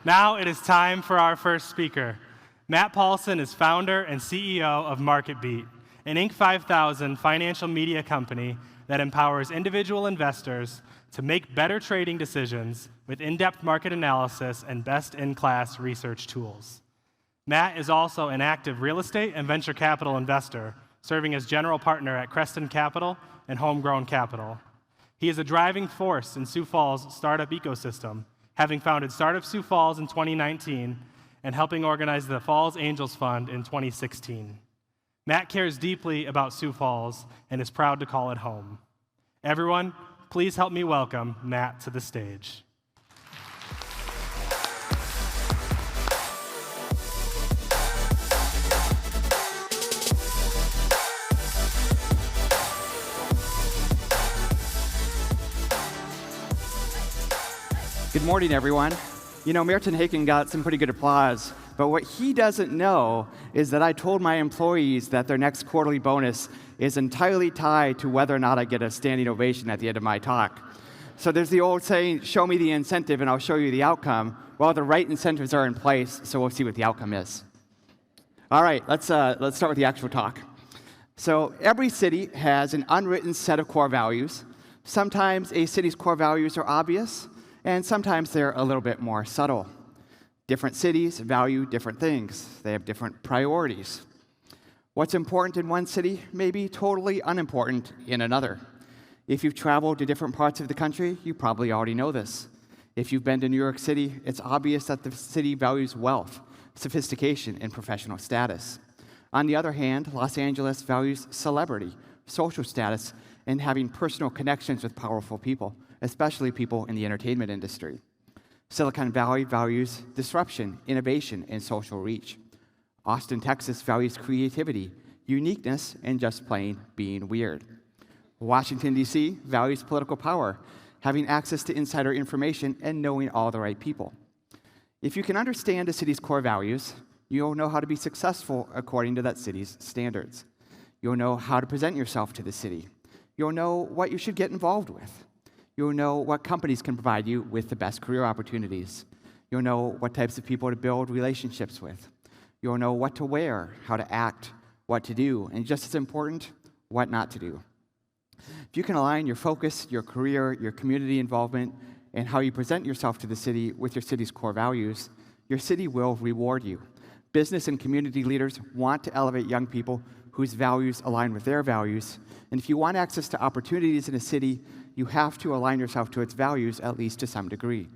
Now it is time for our first speaker. Matt Paulson is founder and CEO of MarketBeat, an Inc. 5000 financial media company that empowers individual investors to make better trading decisions with in-depth market analysis and best-in-class research tools. Matt is also an active real estate and venture capital investor, serving as general partner at Creston Capital and Homegrown Capital. He is a driving force in Sioux Falls' startup ecosystem, having founded Startup Sioux Falls in 2019 and helping organize the Falls Angels Fund in 2016. Matt cares deeply about Sioux Falls and is proud to call it home. Everyone, please help me welcome Matt to the stage. Good morning, everyone. You know, Merton Haken got some pretty good applause, but what he doesn't know is that I told my employees that their next quarterly bonus is entirely tied to whether or not I get a standing ovation at the end of my talk. So there's the old saying, show me the incentive and I'll show you the outcome. Well, the right incentives are in place, so we'll see what the outcome is. All right, let's start with the actual talk. So every city has an unwritten set of core values. Sometimes a city's core values are obvious, and sometimes they're a little bit more subtle. Different cities value different things. They have different priorities. What's important in one city may be totally unimportant in another. If you've traveled to different parts of the country, you probably already know this. If you've been to New York City, it's obvious that the city values wealth, sophistication, and professional status. On the other hand, Los Angeles values celebrity, social status, and having personal connections with powerful people, especially people in the entertainment industry. Silicon Valley values disruption, innovation, and social reach. Austin, Texas values creativity, uniqueness, and just plain being weird. Washington, D.C. values political power, having access to insider information and knowing all the right people. If you can understand a city's core values, you'll know how to be successful according to that city's standards. You'll know how to present yourself to the city. You'll know what you should get involved with. You'll know what companies can provide you with the best career opportunities. You'll know what types of people to build relationships with. You'll know what to wear, how to act, what to do, and just as important, what not to do. If you can align your focus, your career, your community involvement, and how you present yourself to the city with your city's core values, your city will reward you. Business and community leaders want to elevate young people whose values align with their values. And if you want access to opportunities in a city, you have to align yourself to its values, at least to some degree.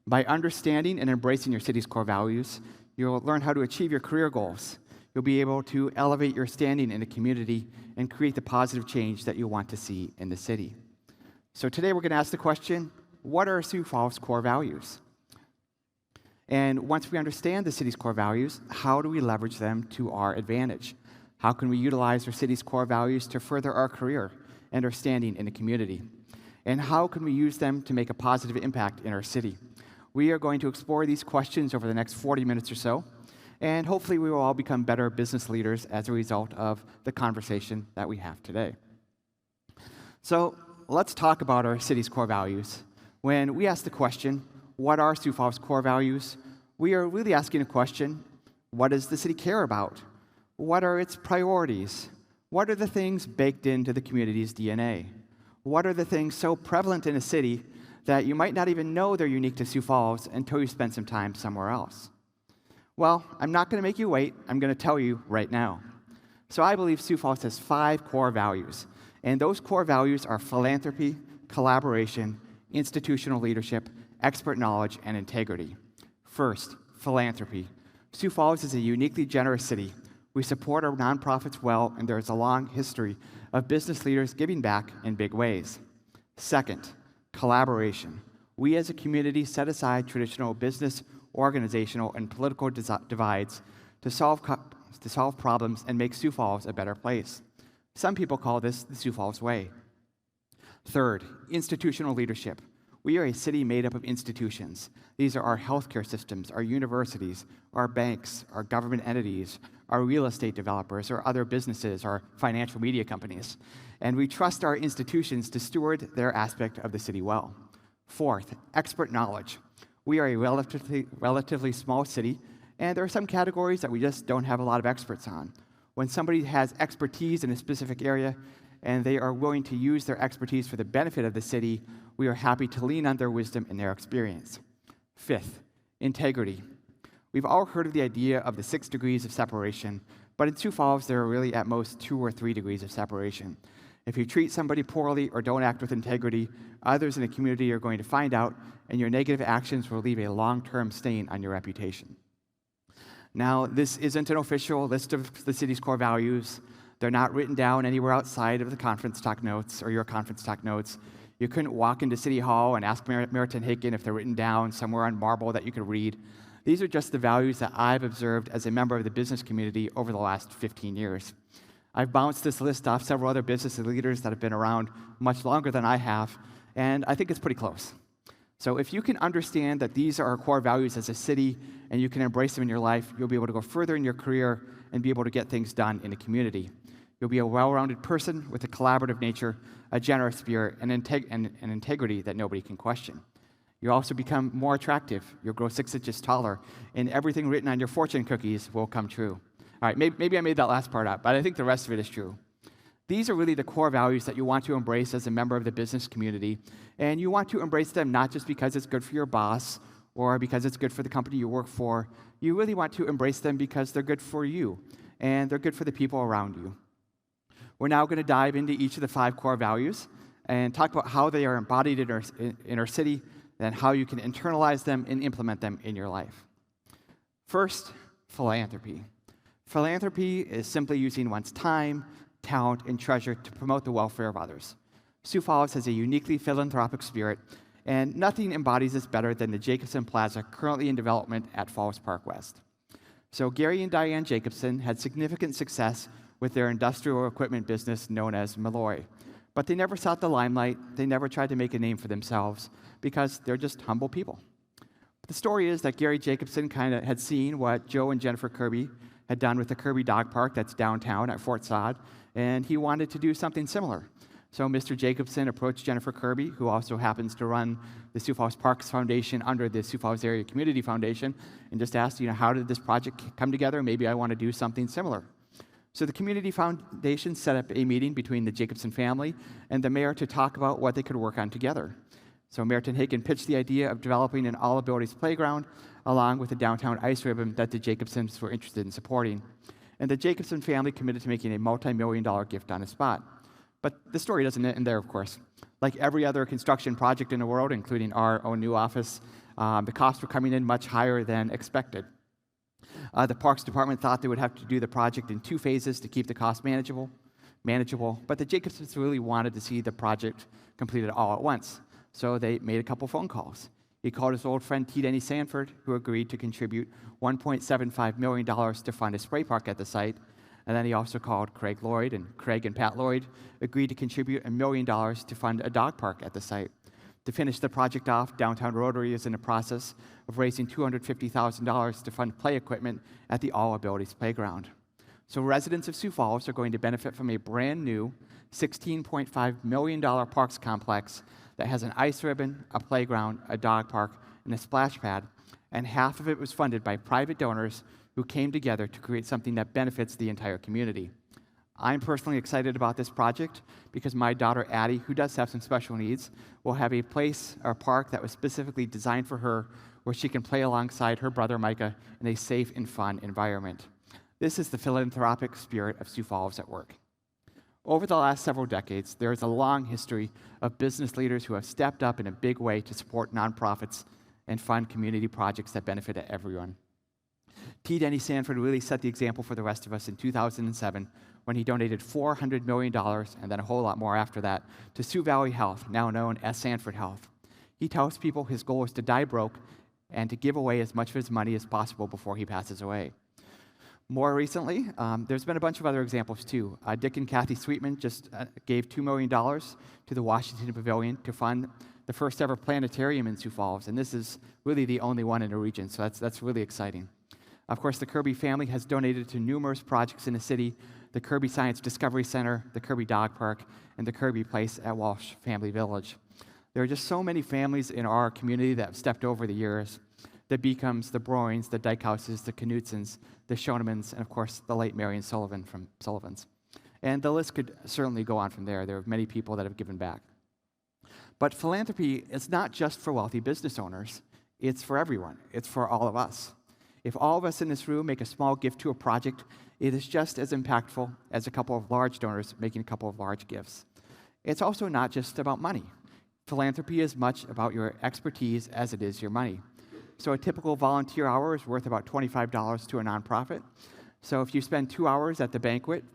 By understanding and embracing your city's core values, you'll learn how to achieve your career goals. You'll be able to elevate your standing in a community and create the positive change that you want to see in the city. So today we're going to ask the question, what are Sioux Falls' core values? And once we understand the city's core values, how do we leverage them to our advantage? How can we utilize our city's core values to further our career and our standing in the community? And how can we use them to make a positive impact in our city? We are going to explore these questions over the next 40 minutes or so, and hopefully we will all become better business leaders as a result of the conversation that we have today. So let's talk about our city's core values. When we ask the question, what are Sioux Falls' core values? We are really asking a question, what does the city care about? What are its priorities? What are the things baked into the community's DNA? What are the things so prevalent in a city that you might not even know they're unique to Sioux Falls until you spend some time somewhere else? Well, I'm not going to make you wait. I'm going to tell you right now. So I believe Sioux Falls has 5 core values, and those core values are philanthropy, collaboration, institutional leadership, expert knowledge, and integrity. First, philanthropy. Sioux Falls is a uniquely generous city. We support our nonprofits well, and there is a long history of business leaders giving back in big ways. Second, collaboration. We as a community set aside traditional business, organizational, and political divides to solve problems and make Sioux Falls a better place. Some people call this the Sioux Falls way. Third, institutional leadership. We are a city made up of institutions. These are our healthcare systems, our universities, our banks, our government entities, our real estate developers, or other businesses, our financial media companies. And we trust our institutions to steward their aspect of the city well. Fourth, expert knowledge. We are a relatively small city, and there are some categories that we just don't have a lot of experts on. When somebody has expertise in a specific area and they are willing to use their expertise for the benefit of the city, we are happy to lean on their wisdom and their experience. Fifth, integrity. We've all heard of the idea of the 6 degrees of separation, but in Sioux Falls, there are really at most 2 or 3 degrees of separation. If you treat somebody poorly or don't act with integrity, others in the community are going to find out, and your negative actions will leave a long-term stain on your reputation. Now, this isn't an official list of the city's core values. They're not written down anywhere outside of the conference talk notes or your conference talk notes. You couldn't walk into City Hall and ask Meriton Haken if they're written down somewhere on marble that you could read. These are just the values that I've observed as a member of the business community over the last 15 years. I've bounced this list off several other business leaders that have been around much longer than I have, and I think it's pretty close. So if you can understand that these are our core values as a city and you can embrace them in your life, you'll be able to go further in your career and be able to get things done in a community. You'll be a well-rounded person with a collaborative nature, a generous spirit, and integrity that nobody can question. You'll also become more attractive. You'll grow 6 inches taller, and everything written on your fortune cookies will come true. All right, maybe I made that last part up, but I think the rest of it is true. These are really the core values that you want to embrace as a member of the business community, and you want to embrace them not just because it's good for your boss or because it's good for the company you work for. You really want to embrace them because they're good for you, and they're good for the people around you. We're now going to dive into each of the 5 core values and talk about how they are embodied in our city and how you can internalize them and implement them in your life. First, philanthropy. Philanthropy is simply using one's time, talent, and treasure to promote the welfare of others. Sioux Falls has a uniquely philanthropic spirit, and nothing embodies this better than the Jacobson Plaza currently in development at Falls Park West. So Gary and Diane Jacobson had significant success with their industrial equipment business known as Malloy. But they never sought the limelight. They never tried to make a name for themselves because they're just humble people. But the story is that Gary Jacobson kind of had seen what Joe and Jennifer Kirby had done with the Kirby Dog Park that's downtown at Fort Sod, and he wanted to do something similar. So Mr. Jacobson approached Jennifer Kirby, who also happens to run the Sioux Falls Parks Foundation under the Sioux Falls Area Community Foundation, and just asked, how did this project come together? Maybe I want to do something similar. So the Community Foundation set up a meeting between the Jacobson family and the mayor to talk about what they could work on together. So Meriton Haken pitched the idea of developing an all-abilities playground along with a downtown ice ribbon that the Jacobsons were interested in supporting. And the Jacobson family committed to making a multi-million-dollar gift on the spot. But the story doesn't end there, of course. Like every other construction project in the world, including our own new office, the costs were coming in much higher than expected. The Parks Department thought they would have to do the project in 2 phases to keep the cost manageable, but the Jacobsons really wanted to see the project completed all at once. So they made a couple phone calls. He called his old friend T. Denny Sanford, who agreed to contribute $1.75 million to fund a spray park at the site. And then he also called Craig Lloyd, and Craig and Pat Lloyd agreed to contribute $1 million to fund a dog park at the site. To finish the project off, Downtown Rotary is in the process of raising $250,000 to fund play equipment at the All Abilities Playground. So residents of Sioux Falls are going to benefit from a brand new $16.5 million parks complex that has an ice ribbon, a playground, a dog park, and a splash pad, and half of it was funded by private donors who came together to create something that benefits the entire community. I'm personally excited about this project because my daughter Addie, who does have some special needs, will have a place or park that was specifically designed for her where she can play alongside her brother Micah in a safe and fun environment. This is the philanthropic spirit of Sioux Falls at work. Over the last several decades, there is a long history of business leaders who have stepped up in a big way to support nonprofits and fund community projects that benefit everyone. T. Denny Sanford really set the example for the rest of us in 2007 when he donated $400 million, and then a whole lot more after that, to Sioux Valley Health, now known as Sanford Health. He tells people his goal is to die broke and to give away as much of his money as possible before he passes away. More recently, there's been a bunch of other examples too. Dick and Kathy Sweetman just gave $2 million to the Washington Pavilion to fund the first ever planetarium in Sioux Falls, and this is really the only one in the region, so that's really exciting. Of course, the Kirby family has donated to numerous projects in the city: the Kirby Science Discovery Center, the Kirby Dog Park, and the Kirby Place at Walsh Family Village. There are just so many families in our community that have stepped over the years. The Beacons, the Broyns, the Dykehouses, the Knutsons, the Schoenemans, and of course, the late Marion Sullivan from Sullivan's. And the list could certainly go on from there. There are many people that have given back. But philanthropy is not just for wealthy business owners. It's for everyone. It's for all of us. If all of us in this room make a small gift to a project, it is just as impactful as a couple of large donors making a couple of large gifts. It's also not just about money. Philanthropy is much about your expertise as it is your money. So a typical volunteer hour is worth about $25 to a nonprofit. So if you spend 2 hours at the banquet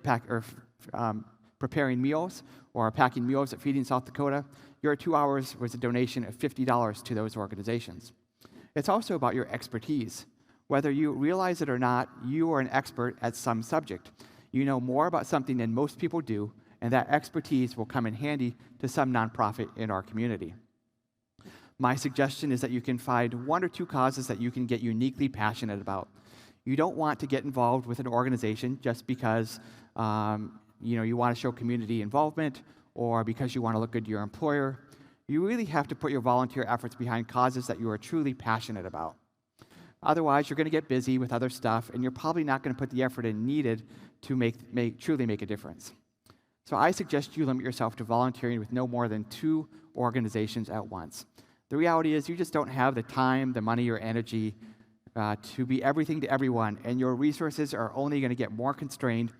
preparing meals or packing meals at Feeding South Dakota, your 2 hours was a donation of $50 to those organizations. It's also about your expertise. Whether you realize it or not, you are an expert at some subject. You know more about something than most people do, and that expertise will come in handy to some nonprofit in our community. My suggestion is that you can find 1 or 2 causes that you can get uniquely passionate about. You don't want to get involved with an organization just because you want to show community involvement or because you want to look good to your employer. You really have to put your volunteer efforts behind causes that you are truly passionate about. Otherwise, you're going to get busy with other stuff, and you're probably not going to put the effort in needed to truly make a difference. So I suggest you limit yourself to volunteering with no more than 2 organizations at once. The reality is you just don't have the time, the money, or energy to be everything to everyone, and your resources are only going to get more constrained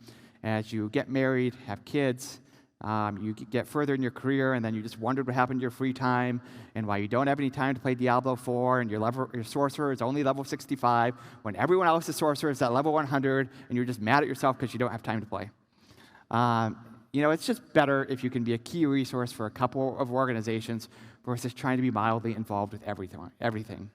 as you get married, have kids, you get further in your career, and then you just wondered what happened to your free time and why you don't have any time to play Diablo 4, and your sorcerer is only level 65 when everyone else's sorcerer is at level 100, and you're just mad at yourself because you don't have time to play. It's just better if you can be a key resource for a couple of organizations versus trying to be mildly involved with everything.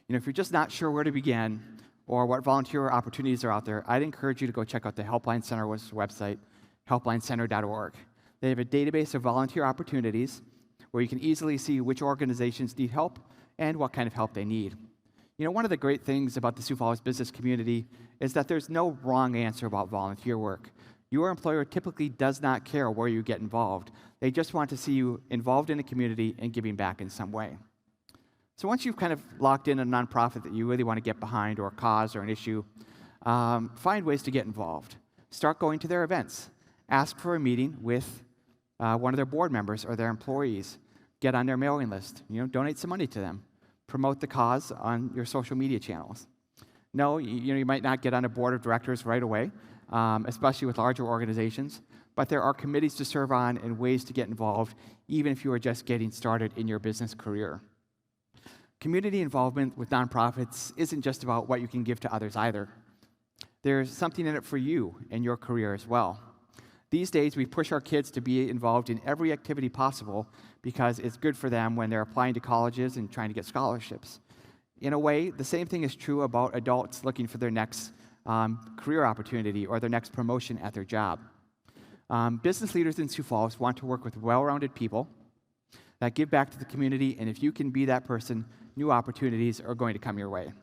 If you're just not sure where to begin or what volunteer opportunities are out there, I'd encourage you to go check out the Helpline Center's website, helplineCenter.org. They have a database of volunteer opportunities where you can easily see which organizations need help and what kind of help they need. One of the great things about the Sioux Falls business community is that there's no wrong answer about volunteer work. Your employer typically does not care where you get involved. They just want to see you involved in the community and giving back in some way. So once you've kind of locked in a nonprofit that you really want to get behind, or a cause or an issue, find ways to get involved. Start going to their events. Ask for a meeting with one of their board members or their employees. Get on their mailing list. Donate some money to them. Promote the cause on your social media channels. No, you might not get on a board of directors right away, especially with larger organizations, but there are committees to serve on and ways to get involved, even if you are just getting started in your business career. Community involvement with nonprofits isn't just about what you can give to others either. There's something in it for you and your career as well. These days, we push our kids to be involved in every activity possible because it's good for them when they're applying to colleges and trying to get scholarships. In a way, the same thing is true about adults looking for their next career opportunity or their next promotion at their job. Business leaders in Sioux Falls want to work with well-rounded people that give back to the community, and if you can be that person, new opportunities are going to come your way.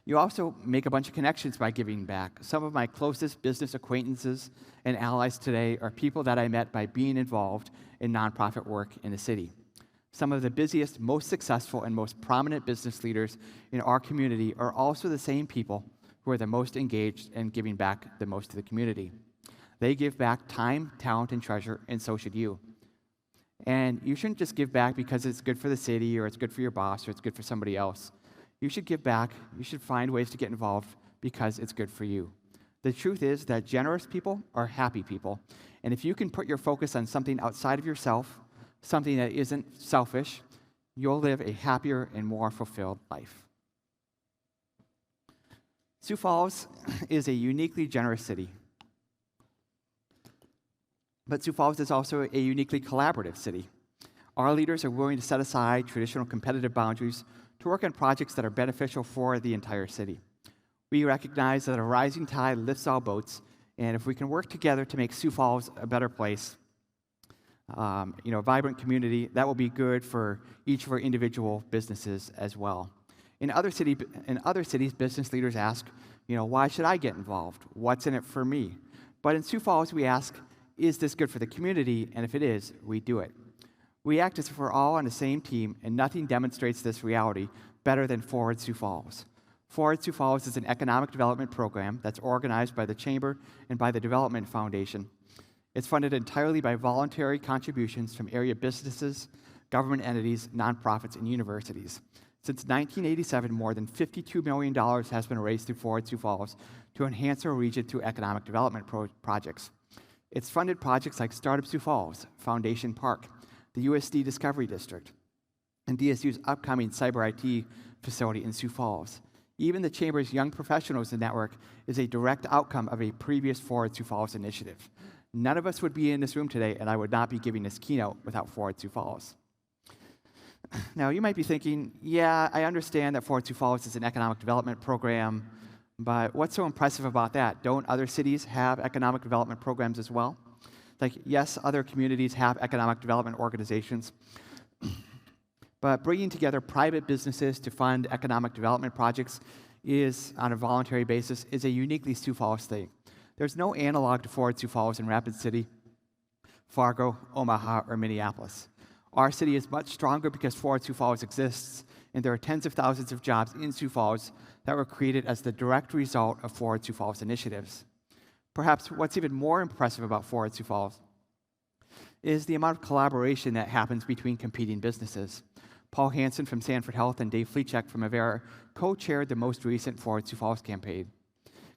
You also make a bunch of connections by giving back. Some of my closest business acquaintances and allies today are people that I met by being involved in nonprofit work in the city. Some of the busiest, most successful, and most prominent business leaders in our community are also the same people who are the most engaged in giving back the most to the community. They give back time, talent, and treasure, and so should you. And you shouldn't just give back because it's good for the city, or it's good for your boss, or it's good for somebody else. You should give back, you should find ways to get involved because it's good for you. The truth is that generous people are happy people. And if you can put your focus on something outside of yourself, something that isn't selfish, you'll live a happier and more fulfilled life. Sioux Falls is a uniquely generous city. But Sioux Falls is also a uniquely collaborative city. Our leaders are willing to set aside traditional competitive boundaries to work on projects that are beneficial for the entire city. We recognize that a rising tide lifts all boats, and if we can work together to make Sioux Falls a better place, a vibrant community, that will be good for each of our individual businesses as well. In other cities, business leaders ask, why should I get involved? What's in it for me? But in Sioux Falls, we ask, is this good for the community? And if it is, we do it. We act as if we're all on the same team, and nothing demonstrates this reality better than Forward Sioux Falls. Forward Sioux Falls is an economic development program that's organized by the Chamber and by the Development Foundation. It's funded entirely by voluntary contributions from area businesses, government entities, nonprofits, and universities. Since 1987, more than $52 million has been raised through Forward Sioux Falls to enhance our region through economic development projects. It's funded projects like Startup Sioux Falls, Foundation Park, the USD Discovery District, and DSU's upcoming Cyber IT facility in Sioux Falls. Even the Chamber's Young Professionals Network is a direct outcome of a previous Forward Sioux Falls initiative. None of us would be in this room today, and I would not be giving this keynote without Forward Sioux Falls. Now, you might be thinking, yeah, I understand that Forward Sioux Falls is an economic development program, but what's so impressive about that? Don't other cities have economic development programs as well? Like, yes, other communities have economic development organizations, but bringing together private businesses to fund economic development projects is, on a voluntary basis, is a uniquely Sioux Falls thing. There's no analog to Forward Sioux Falls in Rapid City, Fargo, Omaha, or Minneapolis. Our city is much stronger because Forward Sioux Falls exists, and there are tens of thousands of jobs in Sioux Falls that were created as the direct result of Forward Sioux Falls initiatives. Perhaps what's even more impressive about Forward Sioux Falls is the amount of collaboration that happens between competing businesses. Paul Hansen from Sanford Health and Dave Fleechek from Avera co-chaired the most recent Forward Sioux Falls campaign.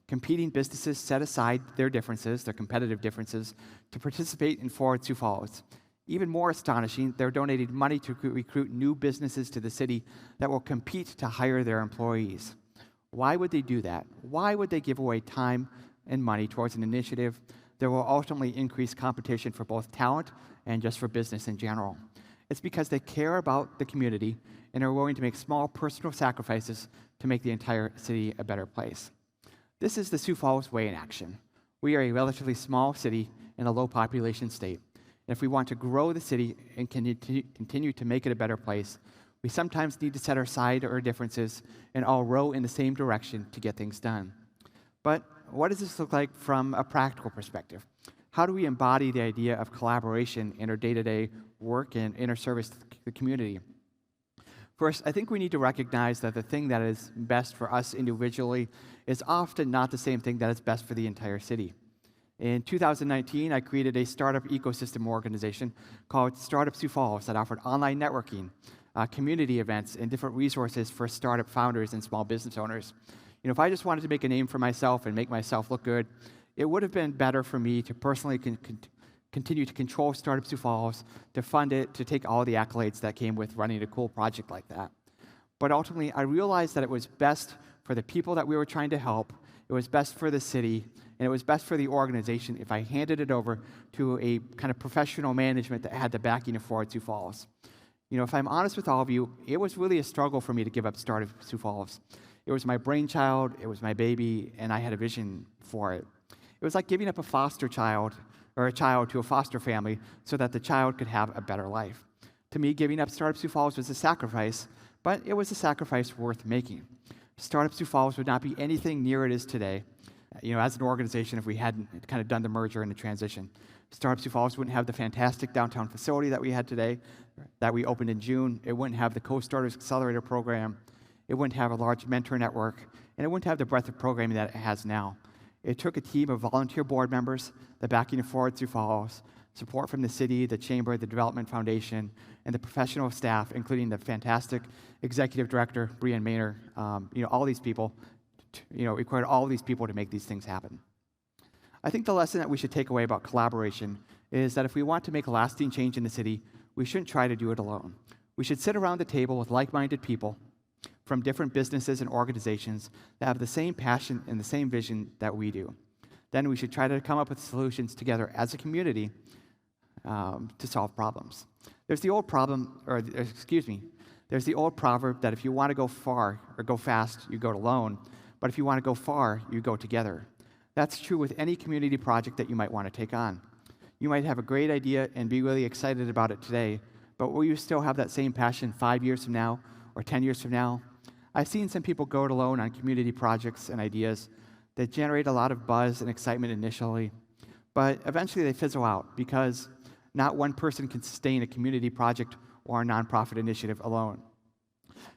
Competing businesses set aside their differences, their competitive differences, to participate in Forward Sioux Falls. Even more astonishing, they're donating money to recruit new businesses to the city that will compete to hire their employees. Why would they do that? Why would they give away time and money towards an initiative that will ultimately increase competition for both talent and just for business in general? It's because they care about the community and are willing to make small personal sacrifices to make the entire city a better place. This is the Sioux Falls way in action. We are a relatively small city in a low population state. And if we want to grow the city and continue to make it a better place, we sometimes need to set aside our differences and all row in the same direction to get things done. But what does this look like from a practical perspective? How do we embody the idea of collaboration in our day-to-day work and in our service to the community? First, I think we need to recognize that the thing that is best for us individually is often not the same thing that is best for the entire city. In 2019, I created a startup ecosystem organization called Startup Sioux Falls that offered online networking, community events, and different resources for startup founders and small business owners. You know, if I just wanted to make a name for myself and make myself look good, it would have been better for me to personally continue to control Startup Sioux Falls, to fund it, to take all the accolades that came with running a cool project like that. But ultimately, I realized that it was best for the people that we were trying to help, it was best for the city, and it was best for the organization if I handed it over to a kind of professional management that had the backing of Forward Sioux Falls. You know, if I'm honest with all of you, it was really a struggle for me to give up Startup Sioux Falls. It was my brainchild, it was my baby, and I had a vision for it. It was like giving up a foster child, or a child to a foster family so that the child could have a better life. To me, giving up Startup Sioux Falls was a sacrifice, but it was a sacrifice worth making. Startup Sioux Falls would not be anything near it is today, you know, as an organization if we hadn't kind of done the merger and the transition. Startup Sioux Falls wouldn't have the fantastic downtown facility that we had today, that we opened in June. It wouldn't have the Co-Starters Accelerator program. It wouldn't have a large mentor network, and it wouldn't have the breadth of programming that it has now. It took a team of volunteer board members, the backing of Forward Sioux Falls, support from the city, the chamber, the Development Foundation, and the professional staff, including the fantastic executive director, Brian Maynor. You know, all these people, you know, required all these people to make these things happen. I think the lesson that we should take away about collaboration is that if we want to make a lasting change in the city, we shouldn't try to do it alone. We should sit around the table with like-minded people from different businesses and organizations that have the same passion and the same vision that we do. Then we should try to come up with solutions together as a community to solve problems. There's the old there's the old proverb that if you want to go far or go fast, you go alone, but if you want to go far, you go together. That's true with any community project that you might want to take on. You might have a great idea and be really excited about it today, but will you still have that same passion 5 years from now or 10 years from now? I've seen some people go it alone on community projects and ideas that generate a lot of buzz and excitement initially, but eventually they fizzle out because Not one person can sustain a community project or a nonprofit initiative alone.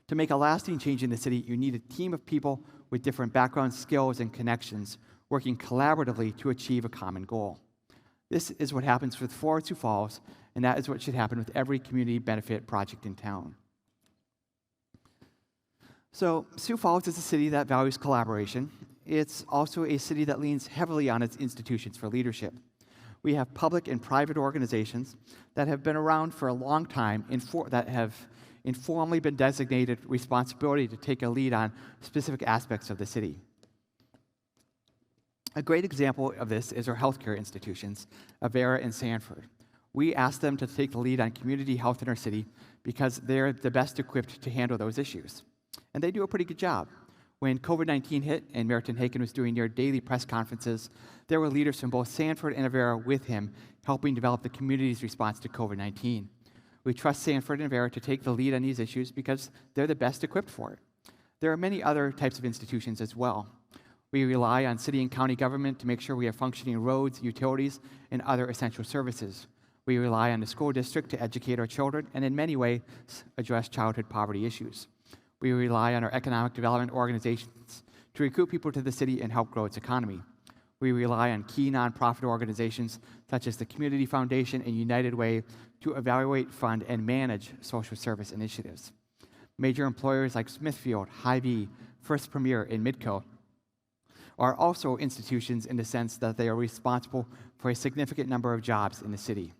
To make a lasting change in the city, you need a team of people with different backgrounds, skills, and connections working collaboratively to achieve a common goal. This is what happens with Sioux Falls, and that is what should happen with every community benefit project in town. So, Sioux Falls is a city that values collaboration. It's also a city that leans heavily on its institutions for leadership. We have public and private organizations that have been around for a long time that have informally been designated responsibility to take a lead on specific aspects of the city. A great example of this is our healthcare institutions, Avera and Sanford. We asked them to take the lead on community health in our city because they're the best equipped to handle those issues. And they do a pretty good job. When COVID-19 hit and Mayor Haken was doing near daily press conferences, there were leaders from both Sanford and Avera with him helping develop the community's response to COVID-19. We trust Sanford and Avera to take the lead on these issues because they're the best equipped for it. There are many other types of institutions as well. We rely on city and county government to make sure we have functioning roads, utilities, and other essential services. We rely on the school district to educate our children and in many ways address childhood poverty issues. We rely on our economic development organizations to recruit people to the city and help grow its economy. We rely on key nonprofit organizations such as the Community Foundation and United Way to evaluate, fund, and manage social service initiatives. Major employers like Smithfield, Hy-Vee, First Premier, and Midco are also institutions in the sense that they are responsible for a significant number of jobs in the city.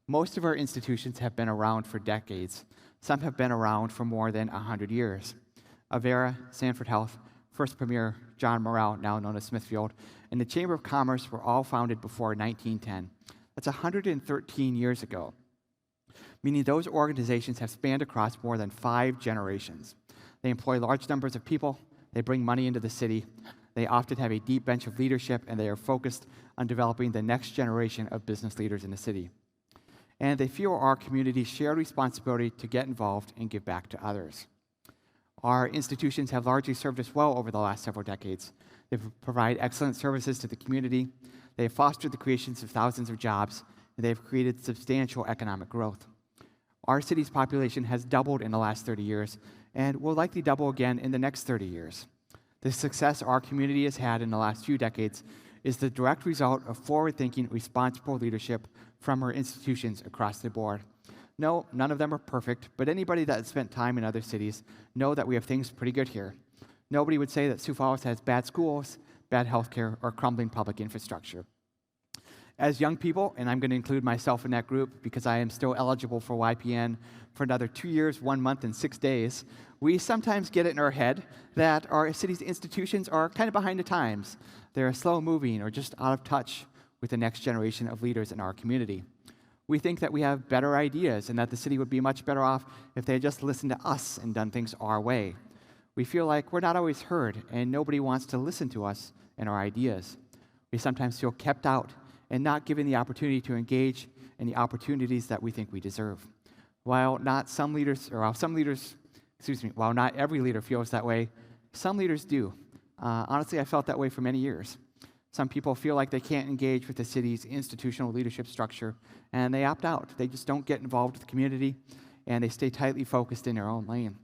Most of our institutions have been around for decades. Some have been around for more than 100 years. Avera, Sanford Health, First Premier, John Morrell, now known as Smithfield, and the Chamber of Commerce were all founded before 1910. That's 113 years ago, meaning those organizations have spanned across more than 5 generations. They employ large numbers of people, they bring money into the city, they often have a deep bench of leadership, and they are focused on developing the next generation of business leaders in the city. And they feel our community's shared responsibility to get involved and give back to others. Our institutions have largely served us well over the last several decades. They provide excellent services to the community, they have fostered the creations of thousands of jobs, and they have created substantial economic growth. Our city's population has doubled in the last 30 years, and will likely double again in the next 30 years. The success our community has had in the last few decades is the direct result of forward-thinking, responsible leadership from our institutions across the board. No, none of them are perfect, but anybody that has spent time in other cities know that we have things pretty good here. Nobody would say that Sioux Falls has bad schools, bad healthcare, or crumbling public infrastructure. As young people, and I'm going to include myself in that group because I am still eligible for YPN for another 2 years, 1 month, and 6 days, we sometimes get it in our head that our city's institutions are kind of behind the times. They're slow-moving or just out of touch with the next generation of leaders in our community. We think that we have better ideas and that the city would be much better off if they had just listened to us and done things our way. We feel like we're not always heard and nobody wants to listen to us and our ideas. We sometimes feel kept out and not given the opportunity to engage in the opportunities that we think we deserve. While not every leader feels that way, some leaders do. Honestly, I felt that way for many years. Some people feel like they can't engage with the city's institutional leadership structure, and they opt out. They just don't get involved with the community, and they stay tightly focused in their own lane.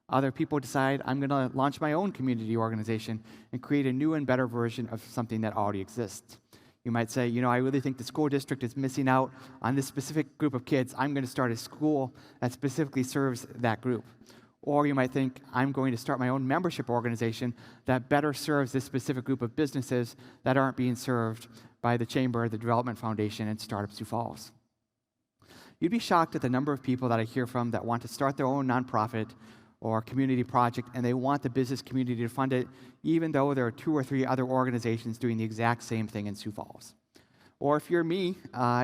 Other people decide, I'm going to launch my own community organization and create a new and better version of something that already exists. You might say, I really think the school district is missing out on this specific group of kids. I'm going to start a school that specifically serves that group. Or you might think, I'm going to start my own membership organization that better serves this specific group of businesses that aren't being served by the Chamber, the Development Foundation, and Startup Sioux Falls. You'd be shocked at the number of people that I hear from that want to start their own nonprofit or community project, and they want the business community to fund it, even though there are 2 or 3 other organizations doing the exact same thing in Sioux Falls. Or if you're me,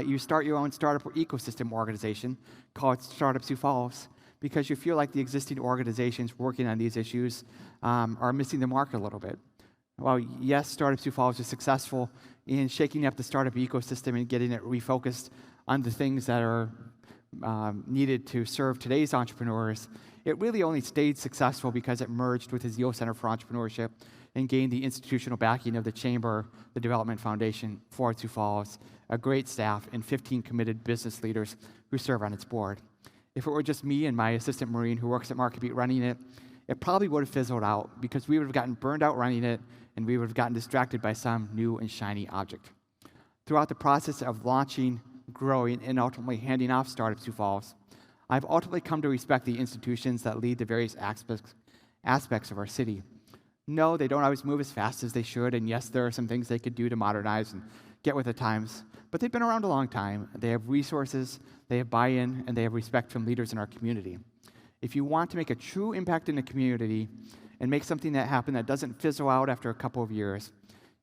you start your own startup ecosystem organization called Startup Sioux Falls, because you feel like the existing organizations working on these issues are missing the mark a little bit. While yes, Startup Sioux Falls is successful in shaking up the startup ecosystem and getting it refocused on the things that are needed to serve today's entrepreneurs, it really only stayed successful because it merged with the Zio Center for Entrepreneurship and gained the institutional backing of the Chamber, the Development Foundation, for Sioux Falls, a great staff, and 15 committed business leaders who serve on its board. If it were just me and my assistant Marine who works at MarketBeat running it, it probably would have fizzled out because we would have gotten burned out running it and we would have gotten distracted by some new and shiny object. Throughout the process of launching, growing, and ultimately handing off Startup Sioux Falls, I've ultimately come to respect the institutions that lead the various aspects of our city. No, they don't always move as fast as they should, and yes, there are some things they could do to modernize and get with the times, but they've been around a long time. They have resources, they have buy-in, and they have respect from leaders in our community. If you want to make a true impact in the community and make something that happen that doesn't fizzle out after a couple of years,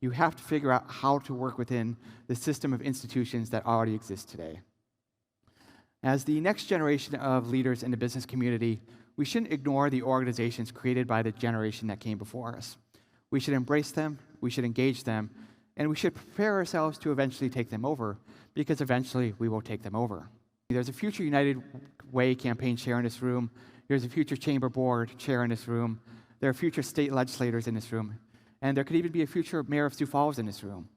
you have to figure out how to work within the system of institutions that already exist today. As the next generation of leaders in the business community, we shouldn't ignore the organizations created by the generation that came before us. We should embrace them, we should engage them, and we should prepare ourselves to eventually take them over, because eventually we will take them over. There's a future United Way campaign chair in this room. There's a future chamber board chair in this room. There are future state legislators in this room. And there could even be a future mayor of Sioux Falls in this room.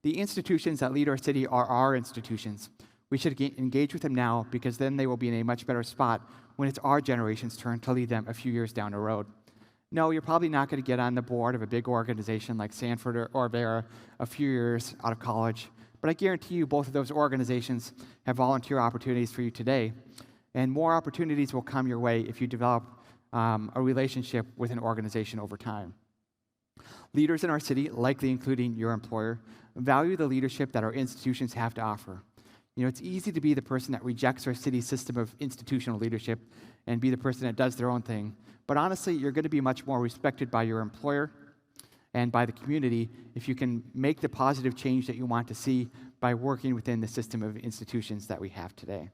The institutions that lead our city are our institutions. We should engage with them now, because then they will be in a much better spot when it's our generation's turn to lead them a few years down the road. No, you're probably not going to get on the board of a big organization like Sanford or Vera a few years out of college, but I guarantee you both of those organizations have volunteer opportunities for you today, and more opportunities will come your way if you develop a relationship with an organization over time. Leaders in our city, likely including your employer, value the leadership that our institutions have to offer. You know, it's easy to be the person that rejects our city's system of institutional leadership and be the person that does their own thing. But honestly, you're going to be much more respected by your employer and by the community if you can make the positive change that you want to see by working within the system of institutions that we have today.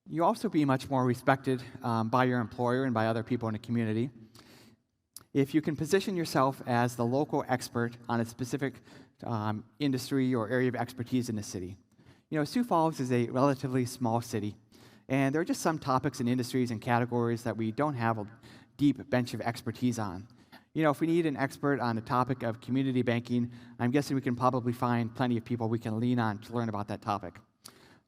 You'll also be much more respected by your employer and by other people in the community if you can position yourself as the local expert on a specific industry or area of expertise in the city. You know, Sioux Falls is a relatively small city, and there are just some topics and industries and categories that we don't have a deep bench of expertise on. You know, if we need an expert on the topic of community banking, I'm guessing we can probably find plenty of people we can lean on to learn about that topic.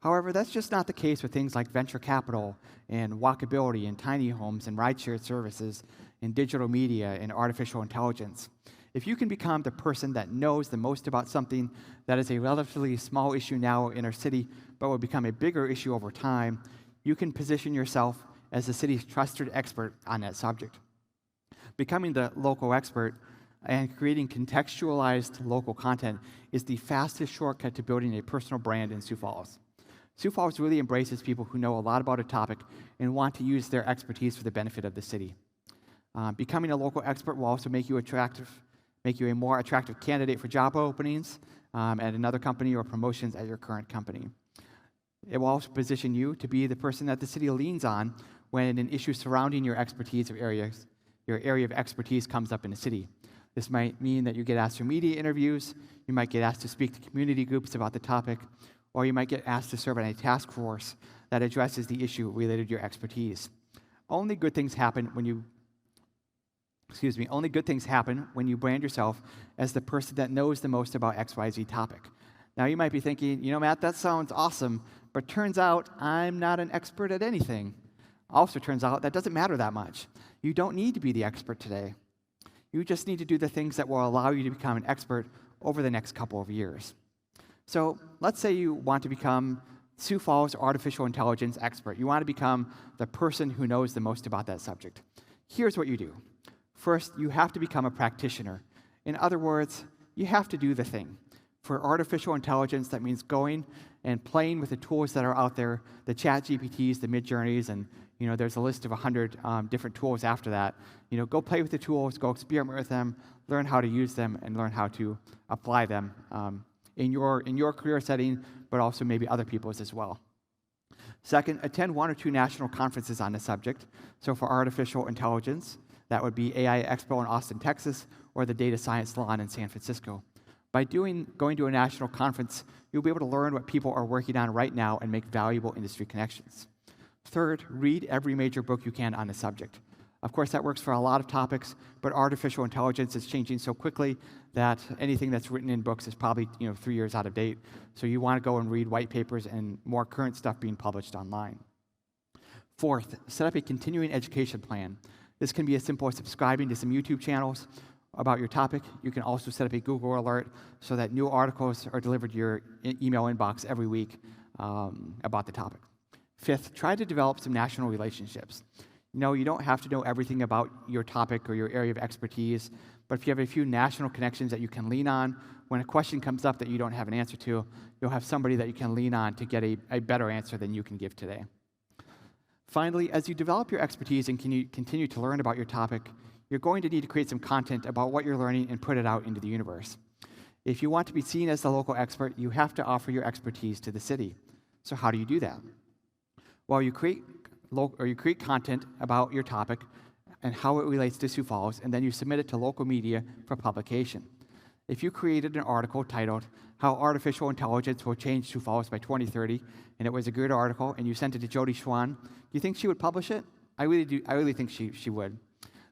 However, that's just not the case with things like venture capital and walkability and tiny homes and ride-share services and digital media and artificial intelligence. If you can become the person that knows the most about something that is a relatively small issue now in our city, but will become a bigger issue over time, you can position yourself as the city's trusted expert on that subject. Becoming the local expert and creating contextualized local content is the fastest shortcut to building a personal brand in Sioux Falls. Sioux Falls really embraces people who know a lot about a topic and want to use their expertise for the benefit of the city. Becoming a local expert will also make you a more attractive candidate for job openings at another company or promotions at your current company. It will also position you to be the person that the city leans on when an issue surrounding your area of expertise comes up in the city. This might mean that you get asked for media interviews, you might get asked to speak to community groups about the topic, or you might get asked to serve on a task force that addresses the issue related to your expertise. Only good things happen when you brand yourself as the person that knows the most about XYZ topic. Now you might be thinking, you know, Matt, that sounds awesome, but turns out I'm not an expert at anything. Also turns out that doesn't matter that much. You don't need to be the expert today. You just need to do the things that will allow you to become an expert over the next couple of years. So let's say you want to become Sioux Falls artificial intelligence expert. You want to become the person who knows the most about that subject. Here's what you do. First, you have to become a practitioner. In other words, you have to do the thing. For artificial intelligence, that means going and playing with the tools that are out there, the ChatGPTs, the Midjourneys, and there's a list of 100 different tools after that. Go play with the tools, go experiment with them, learn how to use them, and learn how to apply them in your career setting, but also maybe other people's as well. Second, attend 1 or 2 national conferences on the subject. So for artificial intelligence, that would be AI Expo in Austin, Texas, or the Data Science Salon in San Francisco. By going to a national conference, you'll be able to learn what people are working on right now and make valuable industry connections. Third, read every major book you can on the subject. Of course, that works for a lot of topics, but artificial intelligence is changing so quickly that anything that's written in books is probably 3 years out of date. So you want to go and read white papers and more current stuff being published online. Fourth, set up a continuing education plan. This can be as simple as subscribing to some YouTube channels about your topic. You can also set up a Google alert so that new articles are delivered to your email inbox every week about the topic. Fifth, try to develop some national relationships. You don't have to know everything about your topic or your area of expertise, but if you have a few national connections that you can lean on, when a question comes up that you don't have an answer to, you'll have somebody that you can lean on to get a better answer than you can give today. Finally, as you develop your expertise and continue to learn about your topic, you're going to need to create some content about what you're learning and put it out into the universe. If you want to be seen as the local expert, you have to offer your expertise to the city. So how do you do that? Well, you create content about your topic and how it relates to Sioux Falls, and then you submit it to local media for publication. If you created an article titled, "How Artificial Intelligence Will Change Sioux Falls by 2030, and it was a good article, and you sent it to Jody Schwan, do you think she would publish it? I really do. I really think she would.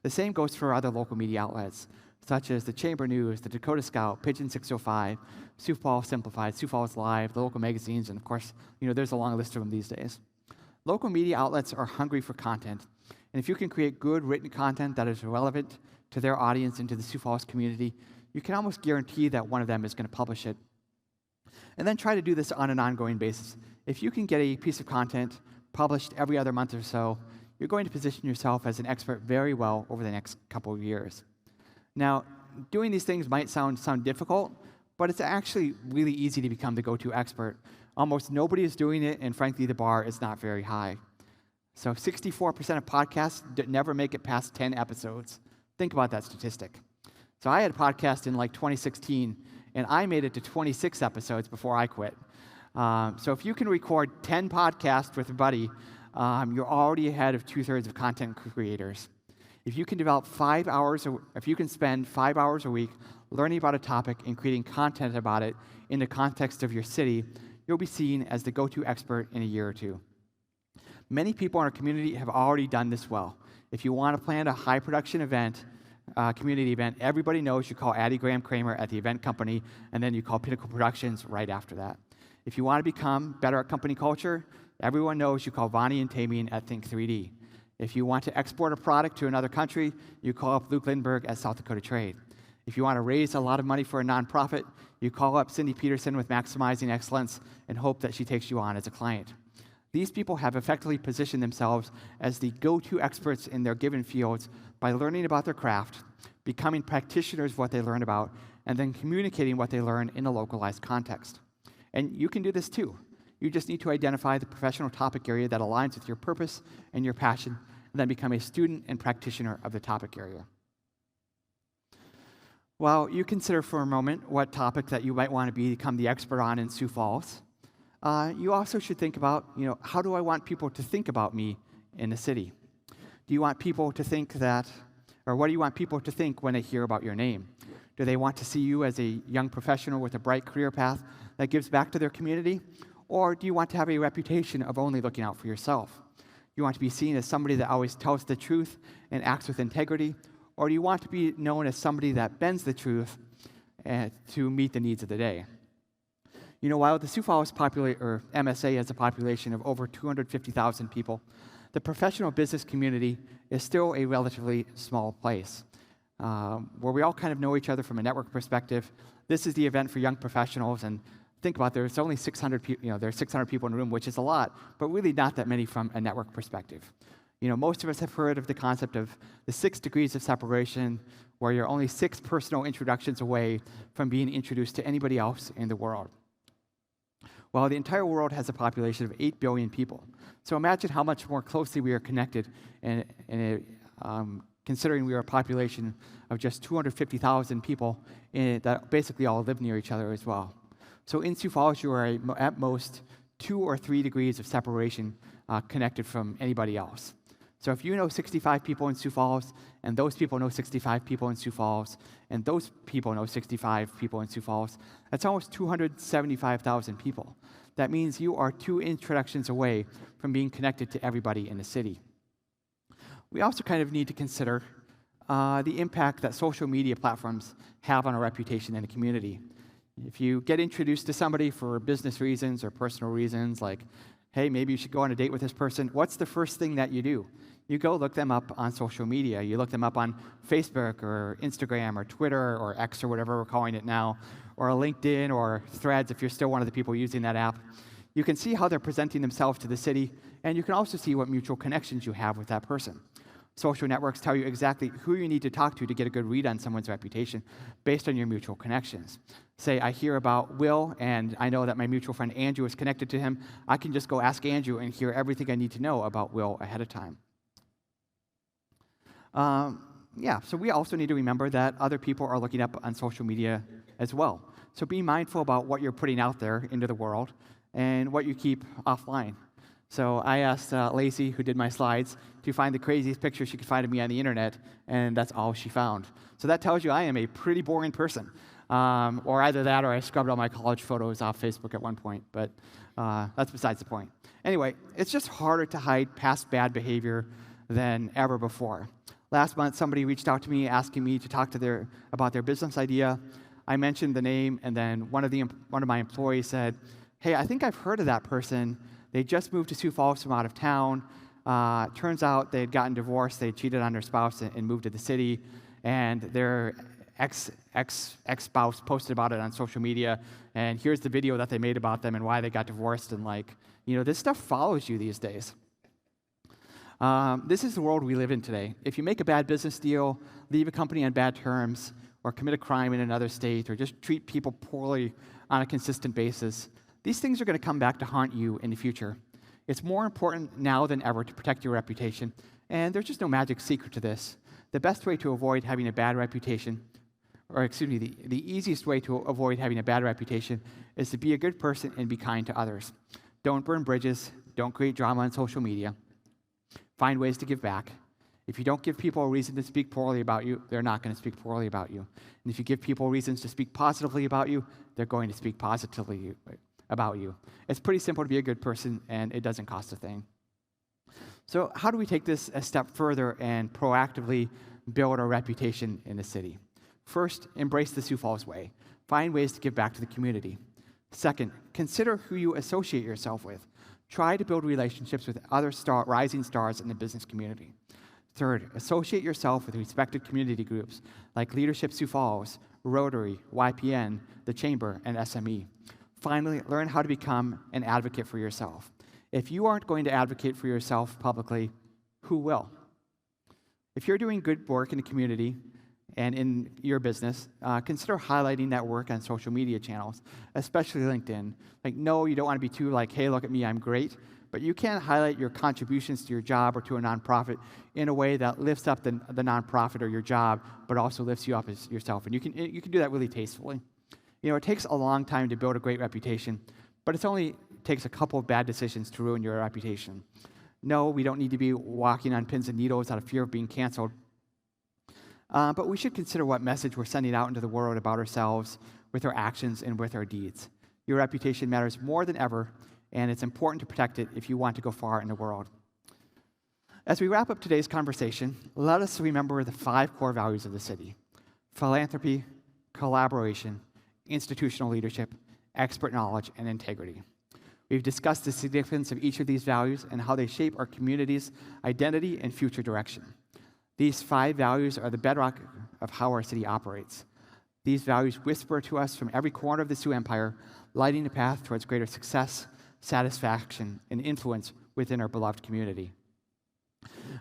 The same goes for other local media outlets, such as the Chamber News, the Dakota Scout, Pigeon 605, Sioux Falls Simplified, Sioux Falls Live, the local magazines, and of course, there's a long list of them these days. Local media outlets are hungry for content, and if you can create good written content that is relevant to their audience and to the Sioux Falls community, you can almost guarantee that one of them is going to publish it. And then try to do this on an ongoing basis. If you can get a piece of content published every other month or so, you're going to position yourself as an expert very well over the next couple of years. Now, doing these things might sound difficult, but it's actually really easy to become the go-to expert. Almost nobody is doing it, and frankly, the bar is not very high. So 64% of podcasts never make it past 10 episodes. Think about that statistic. So I had a podcast in 2016, and I made it to 26 episodes before I quit. So if you can record 10 podcasts with a buddy, you're already ahead of 2/3 of content creators. If you can spend 5 hours a week learning about a topic and creating content about it in the context of your city, you'll be seen as the go-to expert in a year or two. Many people in our community have already done this well. If you want to plan a high-production event, community event, everybody knows you call Addie Graham Kramer at the event company, and then you call Pinnacle Productions right after that. If you want to become better at company culture, everyone knows you call Vonnie and Tamien at Think 3D. If you want to export a product to another country, you call up Luke Lindbergh at South Dakota Trade. If you want to raise a lot of money for a nonprofit, you call up Cindy Peterson with Maximizing Excellence and hope that she takes you on as a client. These people have effectively positioned themselves as the go-to experts in their given fields by learning about their craft, becoming practitioners of what they learn about, and then communicating what they learn in a localized context. And you can do this too. You just need to identify the professional topic area that aligns with your purpose and your passion, and then become a student and practitioner of the topic area. While you consider for a moment what topic that you might want to become the expert on in Sioux Falls, you also should think about, how do I want people to think about me in the city? Do you want people to think what do you want people to think when they hear about your name? Do they want to see you as a young professional with a bright career path that gives back to their community? Or do you want to have a reputation of only looking out for yourself? You want to be seen as somebody that always tells the truth and acts with integrity? Or do you want to be known as somebody that bends the truth to meet the needs of the day? While the Sioux Falls MSA has a population of over 250,000 people, the professional business community is still a relatively small place, where we all kind of know each other from a network perspective. This is the event for young professionals, and think about it, there's only 600 people. There's 600 people in the room, which is a lot, but really not that many from a network perspective. Most of us have heard of the concept of the 6 degrees of separation, where you're only 6 personal introductions away from being introduced to anybody else in the world. Well, the entire world has a population of 8 billion people. So imagine how much more closely we are connected, considering we are a population of just 250,000 people that basically all live near each other as well. So in Sioux Falls, you are at most 2 or 3 degrees of separation connected from anybody else. So if you know 65 people in Sioux Falls, and those people know 65 people in Sioux Falls, and those people know 65 people in Sioux Falls, that's almost 275,000 people. That means you are 2 introductions away from being connected to everybody in the city. We also kind of need to consider the impact that social media platforms have on our reputation in the community. If you get introduced to somebody for business reasons or personal reasons, like, hey, maybe you should go on a date with this person, what's the first thing that you do? You go look them up on social media. You look them up on Facebook or Instagram or Twitter or X or whatever we're calling it now, or LinkedIn or Threads if you're still one of the people using that app. You can see how they're presenting themselves to the city, and you can also see what mutual connections you have with that person. Social networks tell you exactly who you need to talk to get a good read on someone's reputation based on your mutual connections. Say I hear about Will, and I know that my mutual friend Andrew is connected to him. I can just go ask Andrew and hear everything I need to know about Will ahead of time. So we also need to remember that other people are looking up on social media as well. So be mindful about what you're putting out there into the world and what you keep offline. So I asked Lacey, who did my slides, to find the craziest picture she could find of me on the internet, and that's all she found. So that tells you I am a pretty boring person. Or either that or I scrubbed all my college photos off Facebook at one point, but that's besides the point. Anyway, it's just harder to hide past bad behavior than ever before. Last month, somebody reached out to me asking me to talk to about their business idea. I mentioned the name, and then one of my employees said, hey, I think I've heard of that person. They just moved to Sioux Falls from out of town. Turns out they had gotten divorced. They had cheated on their spouse and moved to the city, and their ex-spouse posted about it on social media, and here's the video that they made about them and why they got divorced, and this stuff follows you these days. This is the world we live in today. If you make a bad business deal, leave a company on bad terms, or commit a crime in another state, or just treat people poorly on a consistent basis, these things are going to come back to haunt you in the future. It's more important now than ever to protect your reputation, and there's just no magic secret to this. The best way to avoid having a bad reputation, the easiest way to avoid having a bad reputation is to be a good person and be kind to others. Don't burn bridges. Don't create drama on social media. Find ways to give back. If you don't give people a reason to speak poorly about you, they're not going to speak poorly about you. And if you give people reasons to speak positively about you, they're going to speak positively about you. It's pretty simple to be a good person, and it doesn't cost a thing. So how do we take this a step further and proactively build our reputation in the city? First, embrace the Sioux Falls way. Find ways to give back to the community. Second, consider who you associate yourself with. Try to build relationships with other rising stars in the business community. Third, associate yourself with respected community groups like Leadership Sioux Falls, Rotary, YPN, the Chamber, and SME. Finally, learn how to become an advocate for yourself. If you aren't going to advocate for yourself publicly, who will? If you're doing good work in the community and in your business, consider highlighting that work on social media channels, especially LinkedIn. No, you don't want to be too hey, look at me, I'm great, but you can highlight your contributions to your job or to a nonprofit in a way that lifts up the nonprofit or your job, but also lifts you up as yourself. And you can do that really tastefully. It takes a long time to build a great reputation, but it only takes a couple of bad decisions to ruin your reputation. No, we don't need to be walking on pins and needles out of fear of being canceled. But we should consider what message we're sending out into the world about ourselves with our actions and with our deeds. Your reputation matters more than ever, and it's important to protect it if you want to go far in the world. As we wrap up today's conversation, let us remember the 5 core values of the city: philanthropy, collaboration, institutional leadership, expert knowledge, and integrity. We've discussed the significance of each of these values and how they shape our community's identity and future direction. These 5 values are the bedrock of how our city operates. These values whisper to us from every corner of the Sioux Empire, lighting the path towards greater success, satisfaction, and influence within our beloved community.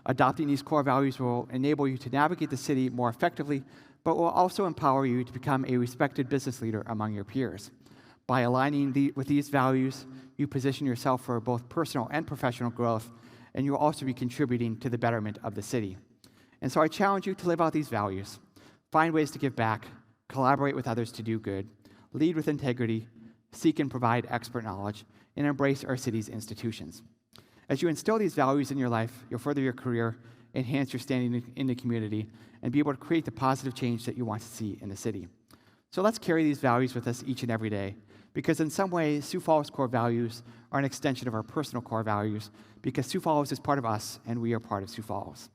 Adopting these core values will enable you to navigate the city more effectively, but will also empower you to become a respected business leader among your peers. By aligning with these values, you position yourself for both personal and professional growth, and you will also be contributing to the betterment of the city. And so I challenge you to live out these values. Find ways to give back, collaborate with others to do good, lead with integrity, seek and provide expert knowledge, and embrace our city's institutions. As you instill these values in your life, you'll further your career, enhance your standing in the community, and be able to create the positive change that you want to see in the city. So let's carry these values with us each and every day, because in some ways, Sioux Falls core values are an extension of our personal core values, because Sioux Falls is part of us, and we are part of Sioux Falls.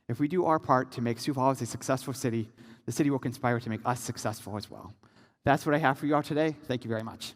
If we do our part to make Sioux Falls a successful city, the city will conspire to make us successful as well. That's what I have for you all today. Thank you very much.